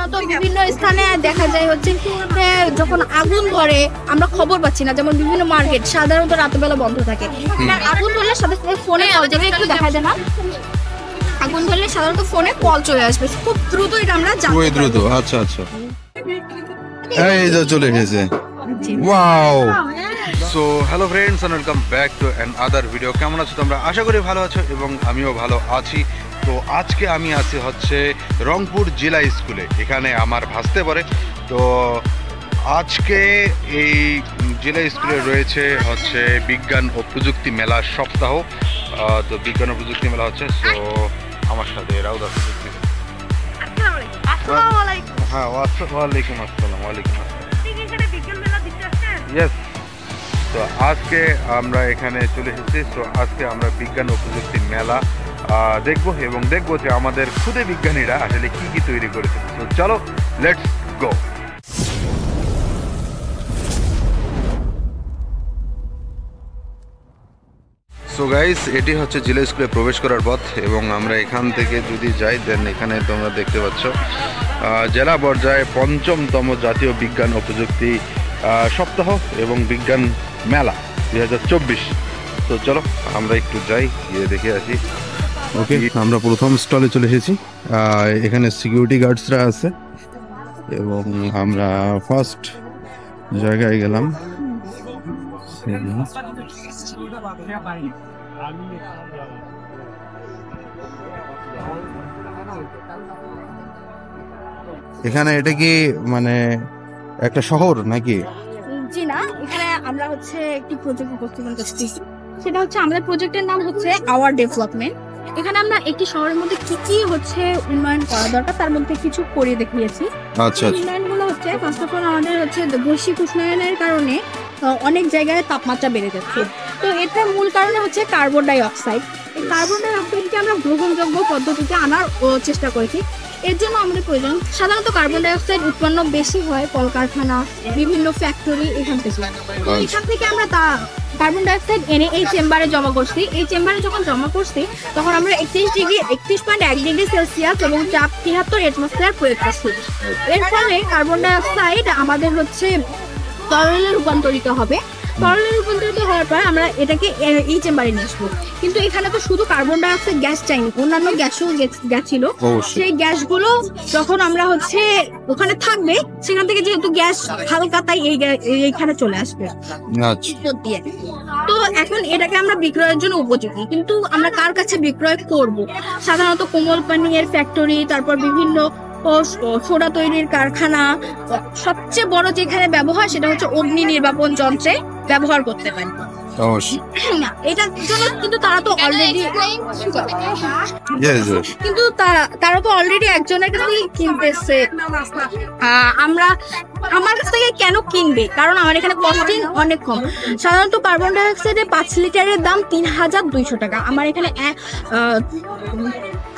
সাধারণত বিভিন্ন স্থানে দেখা যায় হচ্ছে যখন আগুন ধরে আমরা খবর পাচ্ছি না, যেমন বিভিন্ন মার্কেট সাধারণত রাতবেলা বন্ধ থাকে। আগুন ধরলে সাথে সাথে ফোনে কল যাবে, একটু দেখা যায় না, আগুন ধরলে সাধারণত ফোনে কল চলে আসবে, খুব দ্রুত এটা আমরা জানতে পারবো। দ্রুত। আচ্ছা আচ্ছা, এই যে চলে এসেছে। Wow. So hello friends and welcome back to another video. কেমন আছো তোমরা? আশা করি ভালো আছো এবং আমিও ভালো আছি। তো আজকে আমি আছি হচ্ছে রংপুর জেলা স্কুলে, এখানে আমার ভাসতে পারে। তো আজকে এই জেলা স্কুলে রয়েছে হচ্ছে বিজ্ঞান ও প্রযুক্তি মেলা সপ্তাহ। তো বিজ্ঞান ও প্রযুক্তি মেলা হচ্ছে। সো আমার সাথে রাউদা। হ্যাঁ, ওয়ালাইকুম আসসালাম। ওয়ালাইকুম আসসালাম। ইয়েস। তো আজকে আমরা এখানে চলে এসেছি। তো আজকে আমরা বিজ্ঞান ও প্রযুক্তি মেলা দেখবো এবং দেখবো যে আমাদের খুদে বিজ্ঞানীরা আসলে কি কি তৈরি করেছে। তো চলো, লেটস গো। সো গাইস, এটি হচ্ছে জেলা স্কুলে প্রবেশ করার পথ এবং আমরা এখান থেকে যদি যাই দেন এখানে তোমরা দেখতে পাচ্ছ জেলা পর্যায়ে ৫ম জাতীয় বিজ্ঞান ও প্রযুক্তি সপ্তাহ এবং বিজ্ঞান মেলা ২০২৪। তো চলো আমরা একটু যাই, গিয়ে দেখে আসি। ওকে, আমরা প্রথম স্টলে চলে এসেছি। এখানে সিকিউরিটি গার্ডসরা আছে এবং আমরা ফার্স্ট জায়গায় গেলাম। এখানে এটা কি মানে একটা শহর নাকি? জি না, এখানে আমরা হচ্ছে একটি প্রজেক্ট উপস্থাপন করতেছি। সেটা হচ্ছে আমাদের প্রজেক্টের নাম হচ্ছে আওয়ার ডেভেলপমেন্ট। এখানে আমরা একটি শহরের মধ্যে কি কি হচ্ছে উন্নয়ন করা দরকার তার মধ্যে কিছু করে দেখিয়েছি। আচ্ছা, উন্নয়নগুলো হচ্ছে ফার্স্ট অফ অল আমাদের হচ্ছে বৈশ্বিক উষ্ণায়নের কারণে অনেক জায়গায় তাপমাত্রা বেড়ে যাচ্ছে। তো এটার মূল কারণ হচ্ছে কার্বন ডাই অক্সাইড। এই কার্বন ডাই অক্সাইডকে আমরা গ্রহণযোগ্য পদ্ধতিতে আনার চেষ্টা করেছি। এর জন্য আমাদের প্রয়োজন, সাধারণত কার্বন ডাই অক্সাইড উৎপন্ন বেশি হয় কলকারখানা, বিভিন্ন ফ্যাক্টরি, এখান থেকে। এখান থেকে আমরা কার্বন ডাই অক্সাইড এনে এই চেম্বারে জমা করছি। এই চেম্বারে যখন জমা করছি তখন আমরা 31.1 ডিগ্রি সেলসিয়াস এবং চাপ 73 অ্যাটমসফিয়ার প্রয়োগ করছি। এর ফলে কার্বন ডাই অক্সাইড আমাদের হচ্ছে তরলে রূপান্তরিত হবে। তরলে রূপান্তরিত হওয়ার পর আমরা এটাকে এই চেম্বারে নিয়ে আসবো। কিন্তু এখানে তো শুধু কার্বন ডাই অক্সাইড গ্যাস চাইনি, অন্যান্য গ্যাসও গেছিল। সেই গ্যাসগুলো যখন আমরা হচ্ছে ওখানে থাকবে, সেখান থেকে যেহেতু গ্যাস হালকা তাই এইখানে চলে আসবে। তো এখন এটাকে আমরা বিক্রয়ের জন্য উপযোগী, কিন্তু আমরা কার কাছে বিক্রয় করব? সাধারণত কোমল পানীয়ের ফ্যাক্টরি, তারপর বিভিন্ন সোডা তৈরির কারখানা, সবচেয়ে বড় যেখানে ব্যবহার সেটা হচ্ছে অগ্নি নির্বাপন যন্ত্রে ব্যবহার করতে পারি। এটার জন্য কিন্তু তারা তো অলরেডি তারা তো অলরেডি একজনের কাছ থেকে কিনতেছে। আমার কাছ থেকে কেন কিনবে? কারণ আমার এখানে কস্টিং অনেক কম। সাধারণত কার্বন ডাই অক্সাইডের ৫ লিটারের দাম ৩,২০০ টাকা। আমার এখানে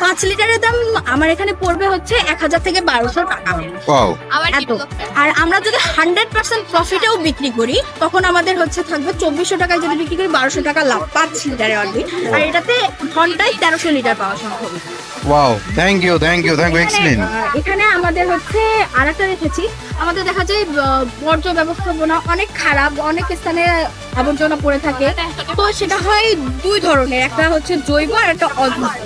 ৫ লিটারের দাম আমার এখানে পড়বে হচ্ছে ১,০০০ থেকে ১,২০০ টাকা। আর আমরা যদি 100% প্রফিটেও বিক্রি করি তখন আমাদের হচ্ছে থাকবে ২৪০০ টাকায়, যদি বিক্রি করি ১২০০ টাকা লাভ ৫ লিটারে অলরেডি। আর এটাতে ঘন্টায় ১৩০০ লিটার পাওয়া সম্ভব। Wow, thank you explain. এখানে আমাদের হচ্ছে আরেকটা রেখেছি, আমাদের দেখা যায় বর্জ্য ব্যবস্থাপনা অনেক খারাপ, অনেক স্থানে আবর্জনা পড়ে থাকে। তো সেটা হয় দুই ধরনের, একটা হচ্ছে জৈব আর একটা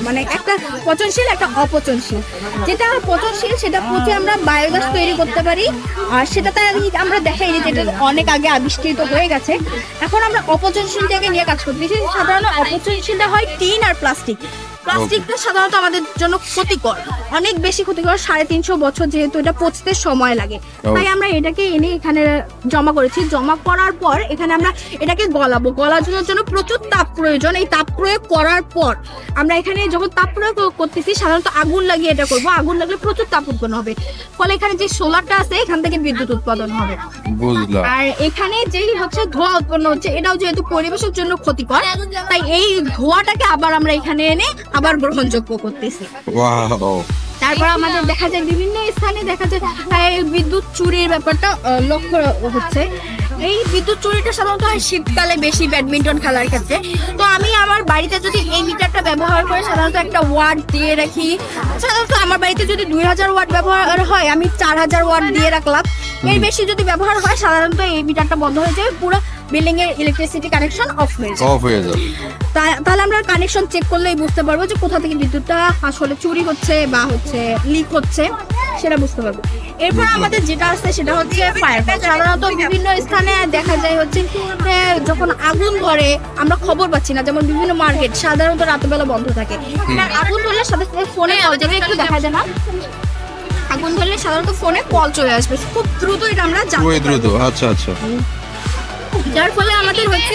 মানে একটা পচনশীল, একটা অপচনশীল। যেটা পচনশীল সেটা পচে আমরা বায়োগ্যাস তৈরি করতে পারি, আর সেটাতে আমরা দেখাইনি, যেটা অনেক আগে আবিষ্কৃত হয়ে গেছে। এখন আমরা অপচনশীলটাকে নিয়ে কাজ করতেছি। সাধারণত অপচনশীলটা হয় টিন আর প্লাস্টিক। প্লাস্টিকটা সাধারণত আমাদের জন্য ক্ষতিকর, অনেক বেশি ক্ষতিকর। ৩৫০ বছর যেহেতু এটা পচতে সময় লাগে, তাই আমরা এটাকে এনে এখানে জমা করেছি। জমা করার পর এখানে আমরা এটাকে গলাবো। গলানোর জন্য প্রচুর তাপ প্রয়োজন। এই তাপ প্রয়োগ করার পর আমরা এখানে যখন তাপ প্রয়োগ করতেছি সাধারণত আগুন লাগিয়ে এটা করবো। আগুন লাগলে প্রচুর তাপ উৎপন্ন হবে, ফলে এখানে যে সোলারটা আছে এখান থেকে বিদ্যুৎ উৎপাদন হবে। আর এখানে যেই হচ্ছে ধোঁয়া উৎপন্ন হচ্ছে, এটাও যেহেতু পরিবেশের জন্য ক্ষতিকর, তাই এই ধোঁয়াটাকে আবার আমরা এখানে এনে আবার গ্রহণযোগ্য করতেছি। তারপর আমাদের দেখা যায় বিভিন্ন স্থানে দেখা যায় বিদ্যুৎ চুরির ব্যাপারটা লক্ষ্য হচ্ছে। এই বিদ্যুৎ চুরিটা সাধারণত হয় শীতকালে বেশি ব্যাডমিন্টন খেলার ক্ষেত্রে। তো আমি আমার বাড়িতে যদি এই মিটারটা ব্যবহার করে সাধারণত একটা ওয়াট দিয়ে রাখি। সাধারণত আমার বাড়িতে যদি 2000 ওয়াট ব্যবহার হয়, আমি 4000 ওয়াট দিয়ে রাখলাম। এর বেশি যদি ব্যবহার হয়, সাধারণত এই মিটারটা বন্ধ হয়ে যাবে, পুরো বিল্ডিং এর ইলেকট্রিসিটি কানেকশন অফ হয়ে যাবে। তাহলে আমরা কানেকশন চেক করলেই বুঝতে পারবো যে কোথা থেকে বিদ্যুৎটা আসলে চুরি হচ্ছে বা হচ্ছে লিক হচ্ছে, সেটা বুঝতে পারবো। এরপর আমাদের যেটা আছে সেটা হচ্ছে ফায়ার। সাধারণত বিভিন্ন স্থানে দেখা যায় হচ্ছে যখন আগুন ধরে আমরা খবর পাচ্ছি না, যেমন বিভিন্ন মার্কেট সাধারণত রাতের বন্ধ থাকে। আগুন ধরলে সাথে সাথে ফোনে একটু দেখা যায় না, আগুন ধরলে সাধারণত ফোনে কল চলে আসবে খুব দ্রুত, এটা আমরা দ্রুত। আচ্ছা আচ্ছা। যার ফলে আমাদের হচ্ছে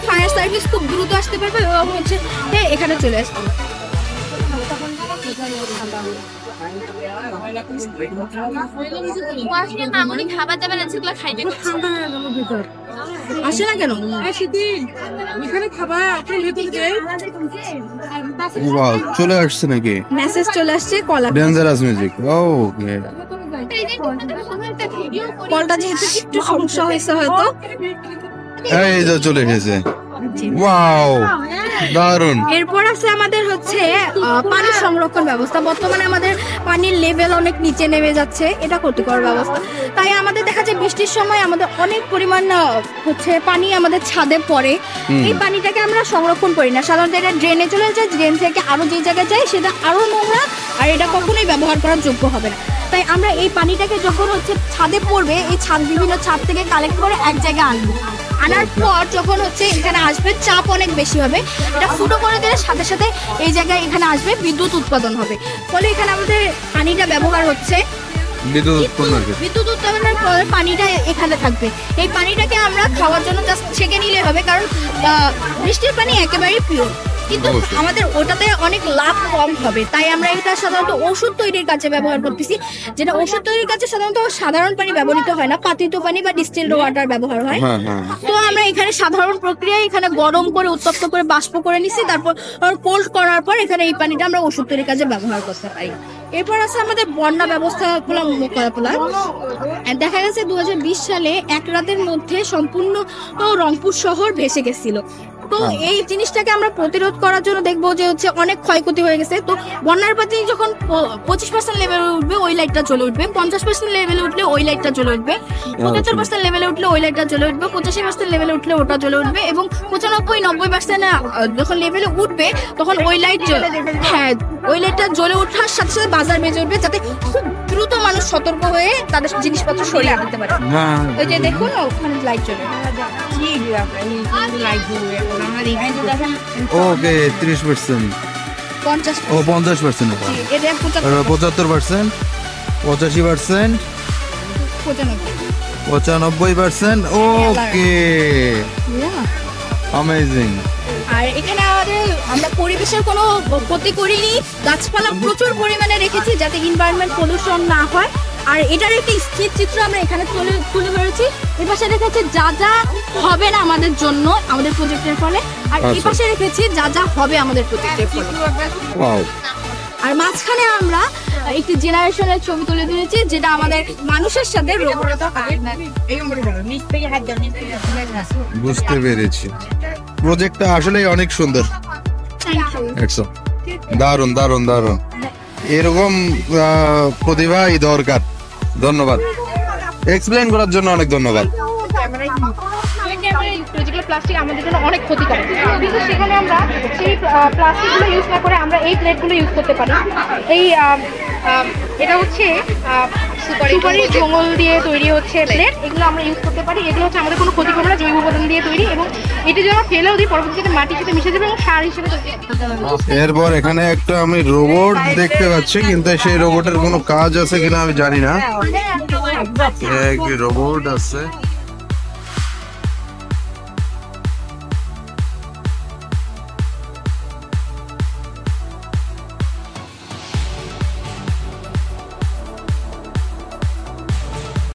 ফায়ার সার্ভিস খুব দ্রুত আসতে পারবে এবং হচ্ছে এখানে চলে আসবে। আসে না কেন? চলে আসছে নাকি? মেসেজ চলে আসছে, কল ডেঞ্জারাস মিউজিক। ওকে, কলটা যেহেতু একটু সমস্যা হয়েছে হয়তো। এই যে চলে এসেছে। ওয়াও, দারুন। এরপর আছে আমাদের হচ্ছে পানি সংরক্ষণ ব্যবস্থা। বর্তমানে আমাদের পানির লেভেল অনেক নিচে নেমে যাচ্ছে, এটা ক্ষতিকর ব্যবস্থা। তাই আমাদের দেখা যায় বৃষ্টির সময় আমাদের অনেক পরিমাণ হচ্ছে পানি আমাদের ছাদে পড়ে। এই পানিটাকে আমরা সংরক্ষণ করি না, সাধারণত এটা ড্রেনে চলে যায়, ড্রেন থেকে আরো যে জায়গায় যায় সেটা আরো নোংরা, আর এটা কখনোই ব্যবহার করার যোগ্য হবে না। তাই আমরা এই পানিটাকে যখন হচ্ছে ছাদে পড়বে, এই বিভিন্ন ছাদ থেকে কালেক্ট করে এক জায়গায় আনবো। আনার পর যখন হচ্ছে এখানে আসবে, চাপ অনেক বেশি হবে, এটা ফুটো করে দিলে সাথে সাথে এই জায়গায় এখানে আসবে, বিদ্যুৎ উৎপাদন হবে। ফলে এখানে আমাদের পানিটা ব্যবহার হচ্ছে, বিদ্যুৎ উৎপাদনের পর পানিটা এখানে থাকবে। এই পানিটাকে আমরা খাওয়ার জন্য জাস্ট ছেঁকে নিলে হবে, কারণ বৃষ্টির পানি একেবারেই পিওর, কিন্তু আমাদের ওটাতে অনেক লাভ কম হবে। তাই আমরা এটা সাধারণত ওষুধ তৈরির কাজে ব্যবহার করতেছি, যেটা ওষুধ তৈরির কাজে সাধারণত সাধারণ পানি ব্যবহৃত হয় না, পাতিত পানি বা ডিস্টিলড ওয়াটার ব্যবহার হয়। তো আমরা এখানে সাধারণ প্রক্রিয়ায় এখানে গরম করে উত্তপ্ত করে বাষ্প করে নিছি, তারপর কোল্ড করার পর এখানে এই পানিটা আমরা ওষুধ তৈরির কাজে ব্যবহার করতে পারি। এরপর আছে আমাদের বন্যা ব্যবস্থাপনা। দেখা গেছে 2020 সালে এক রাতের মধ্যে সম্পূর্ণ রংপুর শহর ভেসে গেছিল। তো এই জিনিসটাকে আমরা প্রতিরোধ করার জন্য দেখবো যে হচ্ছে অনেক ক্ষয়ক্ষতি হয়ে গেছে। তো বন্যার পানি যখন 25% লেভেলে উঠবে ওই লাইটটা জ্বলে উঠবে, 50% লেভেলে উঠলে ওই লাইটটা জ্বলে উঠবে, 75% লেভেলে উঠলে ওই লাইটটা জ্বলে উঠবে, 85% লেভেলে উঠলে ওটা জ্বলে উঠবে, এবং 95-90% যখন লেভেলে উঠবে তখন ওই লাইট ওই লাইটটা জ্বলে ওঠার সাথে সাথে বাজার বেজে উঠবে, যাতে খুব দ্রুত মানুষ সতর্ক হয়ে তাদের জিনিসপত্র সরিয়ে আনতে পারে। ওই যে দেখুন ওখানে লাইট জ্বলে। ওকে, 30%, 50%, 75%, 85%, 95%। ওকে, অ্যামেজিং। আর এখানে আমরা পরিবেশের কোনো ক্ষতি করিনি, গাছপালা প্রচুর পরিমাণে রেখেছি যাতে এনভায়রনমেন্ট পলিউশন না হয়। আর এটার একটি স্থির চিত্র আমরা এখানে তুলে ধরেছি। এই পাশে রেখেছি যা যা হবে না আমাদের জন্য আমাদের প্রজেক্টের ফলে, আর এই পাশে রেখেছি যা যা হবে আমাদের প্রজেক্টের ফলে। আর মাঝখানে আমরা একটি জেনারেশনের ছবি তুলে ধরেছি, যেটা আমাদের মানুষের সাথে বুঝতে পেরেছি। প্রজেক্টটা আসলে অনেক সুন্দর, দারুন দারুন দারুন। এরকম প্রতিভাই দরকার। ধন্যবাদ, এক্সপ্লেইন করার জন্য অনেক ধন্যবাদ। প্লাস্টিক আমাদের জন্য অনেক ক্ষতিকারক, কিন্তু সেখানে আমরা সেই প্লাস্টিকগুলো ইউজ না করে আমরা এই প্লেটগুলো ইউজ করতে পারি। এই এটা হচ্ছে সুপারি জঙ্গল দিয়ে তৈরি হচ্ছে প্লেট, এগুলো আমরা ইউজ করতে পারি। এগুলো হচ্ছে আমাদের কোনো ক্ষতি করবে না, জৈব উপাদান দিয়ে তৈরি, এবং এটি যেন ফেলেও দিই পরবর্তীতে মাটির সাথে মিশে যাবে এবং সার হিসেবে। এরপর এখানে একটা আমি রোবট দেখতে পাচ্ছি, কিন্তু সেই রোবটের কোনো কাজ আছে কিনা আমি জানি না। রোবট আছে।